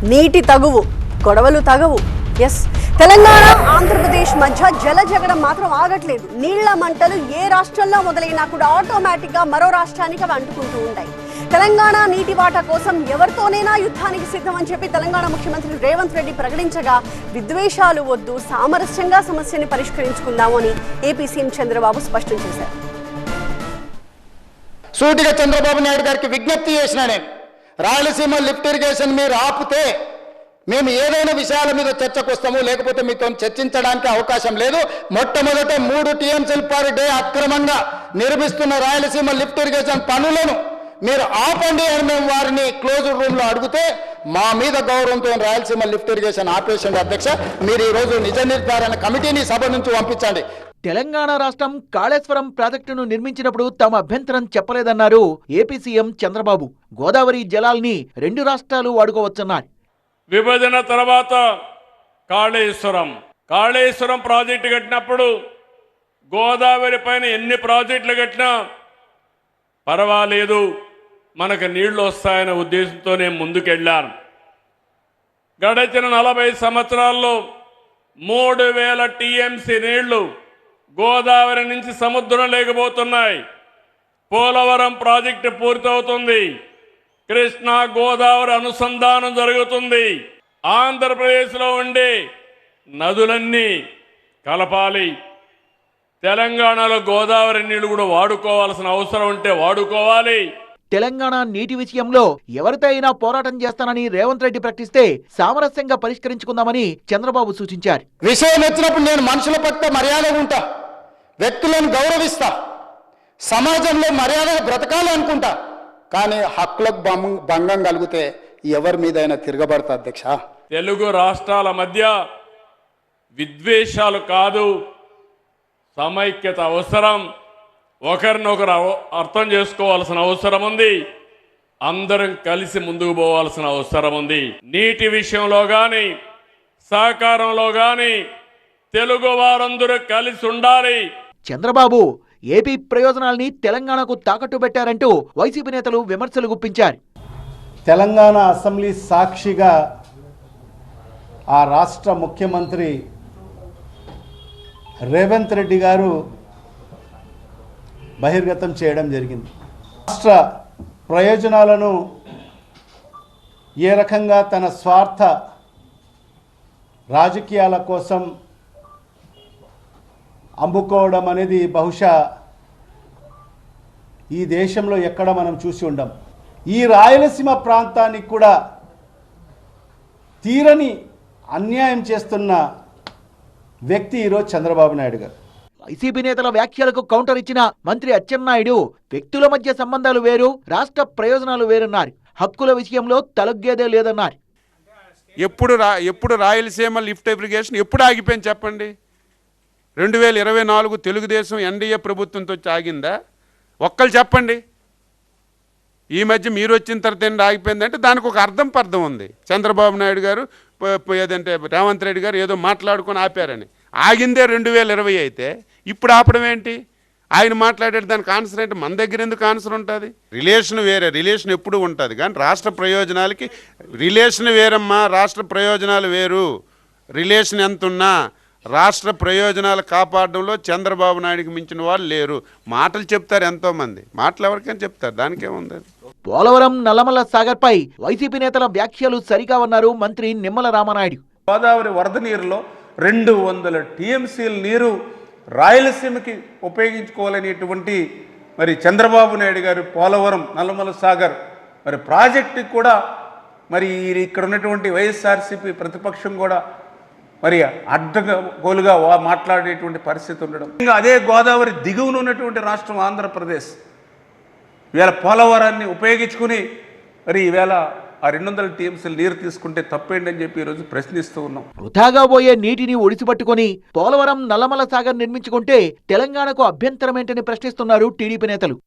నీటి తగువు, గొడవలు తగవు. ఎస్, తెలంగాణ ఆంధ్రప్రదేశ్ మధ్య జల జగడం మాత్రం ఆగట్లేదు. నీళ్ల మంటలు ఏ రాష్ట్రంలో మొదలైనా కూడా ఆటోమేటిక్ గా మరో రాష్ట్రానికి అవి అంటుకుంటూ ఉంటాయి. తెలంగాణ నీటి వాటా కోసం ఎవరితోనైనా యుద్ధానికి సిద్ధమని చెప్పి తెలంగాణ ముఖ్యమంత్రి రేవంత్ రెడ్డి ప్రకటించగా, విద్వేషాలు వద్దు, సామరస్యంగా సమస్యని పరిష్కరించుకుందాము అని ఏపీ సీఎం చంద్రబాబు స్పష్టం చేశారు. సూటిగా చంద్రబాబు నాయుడు గారికి విజ్ఞప్తి చేసిన నేను, రాయలసీమ లిఫ్ట్ ఇరిగేషన్ మీరు ఆపితే మేము ఏదైనా విషయాల మీద చర్చకు వస్తాము, లేకపోతే మీతో చర్చించడానికి అవకాశం లేదు. మొట్టమొదట 3 TMCలు పర్ డే అక్రమంగా నిర్మిస్తున్న రాయలసీమ లిఫ్ట్ ఇరిగేషన్ పనులను మీరు ఆపండి అని మేము వారిని క్లోజ్డ్ రూమ్లో అడిగితే, మా మీద గౌరవంతో రాయలసీమ లిఫ్ట్ ఇరిగేషన్ ఆపేషన్ అధ్యక్ష, మీరు ఈరోజు నిజ నిర్ధారణ కమిటీని సభ నుంచి పంపించండి. తెలంగాణ రాష్ట్రం కాళేశ్వరం ప్రాజెక్టును నిర్మించినప్పుడు తమ అభ్యంతరం చెప్పలేదన్నారు ఏపీ సీఎం చంద్రబాబు. గోదావరి జలాల్ని 2 రాష్ట్రాలు వాడుకోవచ్చన్నారు. విభజన తర్వాత కాళేశ్వరం ప్రాజెక్టు కట్టినప్పుడు గోదావరి పైన ఎన్ని ప్రాజెక్టులు కట్టినా పర్వాలేదు, మనకు నీళ్లు వస్తాయనే ఉద్దేశంతోనే ముందుకెళ్ళాను. గడిచిన 40 సంవత్సరాల్లో 3000 TMC నీళ్లు గోదావరి నుంచి సముద్రం లేకపోతున్నాయి. పోలవరం ప్రాజెక్టు పూర్తవుతుంది, కృష్ణా గోదావరి అనుసంధానం జరుగుతుంది. ఆంధ్రప్రదేశ్లో ఉండే నదులన్నీ కలపాలి. తెలంగాణలో గోదావరి నీళ్లు కూడా వాడుకోవాల్సిన అవసరం ఉంటే వాడుకోవాలి. తెలంగాణ నీటి విషయంలో ఎవరితో అయినా పోరాటం చేస్తానని రేవంత్ రెడ్డి ప్రకటిస్తే సామరస్యంగా పరిష్కరించుకుందామని చంద్రబాబు సూచించారు. విషయం వచ్చినప్పుడు నేను మనుషుల పట్ల మర్యాదగా ఉంటా, వ్యక్తులను గౌరవిస్తా, సమాజంలో మర్యాదగా బ్రతకాలనుకుంటా. కానీ హక్కులకు భంగం కలిగితే ఎవరి మీదైనా తిరగబడతా అధ్యక్ష. తెలుగు రాష్ట్రాల మధ్య విద్వేషాలు కాదు, సమైక్యత అవసరం. ఒకరినొకరు అర్థం చేసుకోవాల్సిన అవసరం ఉంది. అందరం కలిసి ముందుకు పోవాల్సిన అవసరం ఉంది. నీటి విషయంలో కానీ సహకారంలో కానీ తెలుగు వారందరూ కలిసి ఉండాలి. చంద్రబాబు ఏపీ ప్రయోజనాల్ని తెలంగాణకు తాకట్టు పెట్టారంటూ వైసీపీ నేతలు విమర్శలు గుప్పించారు. తెలంగాణ అసెంబ్లీ సాక్షిగా ఆ రాష్ట్ర ముఖ్యమంత్రి రేవంత్ రెడ్డి గారు బహిర్గతం చేయడం జరిగింది. రాష్ట్ర ప్రయోజనాలను ఏ రకంగా తన స్వార్థ రాజకీయాల కోసం అమ్ముకోవడం అనేది బహుశా ఈ దేశంలో ఎక్కడ మనం చూసి ఉండం. ఈ రాయలసీమ ప్రాంతానికి కూడా తీరని అన్యాయం చేస్తున్న వ్యక్తి ఈరోజు చంద్రబాబు నాయుడు గారు. వైసీపీ నేతల వ్యాఖ్యలకు కౌంటర్ ఇచ్చిన మంత్రి అచ్చెన్నాయుడు, వ్యక్తుల మధ్య సంబంధాలు వేరు, రాష్ట్ర ప్రయోజనాలు వేరన్నారు. హక్కుల విషయంలో తలొగ్గేదే లేదన్నారు. ఎప్పుడు రాయలసీమ లిఫ్ట్ ఇరిగేషన్ ఎప్పుడు ఆగిపోయింది చెప్పండి? 2024 తెలుగుదేశం ఎన్డీఏ ప్రభుత్వంతో ఆగిందా? ఒక్కళ్ళు చెప్పండి. ఈ మధ్య మీరు వచ్చిన తర్వాత ఏంటి ఆగిపోయిందంటే దానికి ఒక పర్థం ఉంది. చంద్రబాబు నాయుడు గారు ఏదంటే రేవంత్ రెడ్డి గారు ఏదో మాట్లాడుకొని ఆపారని. ఆగిందే 2020 అయితే ఇప్పుడు ఆపడం ఏంటి? ఆయన మాట్లాడేది దానికి ఆన్సర్ ఏంటి? మన దగ్గర ఎందుకు ఆన్సర్ ఉంటుంది? రిలేషన్ వేరే, రిలేషన్ ఎప్పుడు ఉంటుంది. కానీ రాష్ట్ర ప్రయోజనాలకి రిలేషన్ వేరమ్మా, రాష్ట్ర ప్రయోజనాలు వేరు. రిలేషన్ ఎంతున్నా రాష్ట్ర ప్రయోజనాలు కాపాడడంలో చంద్రబాబు నాయుడికి మించిన వాళ్ళు లేరు. మాటలు చెప్తారు ఎంతోమంది, మాటలు ఎవరికైనా చెప్తారు, దానికేముంది? పోలవరం నల్లమల్ల సాగర్పై వైసీపీ నేతల వ్యాఖ్యలు సరిగా ఉన్నారు మంత్రి నిమ్మల రామనాయుడు. గోదావరి వరద నీరులో 200 TMCల నీరు రాయలసీమకి ఉపయోగించుకోవాలనేటువంటి మరి చంద్రబాబు నాయుడు గారు పోలవరం నల్లమల్ల సాగర్ మరి ప్రాజెక్టుకి కూడా మరి ఇక్కడ ఉన్నటువంటి వైఎస్ఆర్సీపీ ప్రతిపక్షం కూడా మరి అడ్డగోలుగా మాట్లాడేటువంటి పరిస్థితి ఉండడం. ఇంకా అదే గోదావరి దిగువన ఉన్నటువంటి రాష్ట్రం ఆంధ్రప్రదేశ్ ఈవేళ పోలవరాన్ని ఉపయోగించుకుని మరి ఈవేళ ఆ 200 TMCల నీరు తీసుకుంటే తప్పేంటని చెప్పి ఈరోజు ప్రశ్నిస్తూ ఉన్నాం. వృధాగా పోయే నీటిని ఒడిసిపట్టుకుని పోలవరం నల్లమల్ల సాగర్ నిర్మించుకుంటే తెలంగాణకు అభ్యంతరమేంటని ప్రశ్నిస్తున్నారు టీడీపీ నేతలు.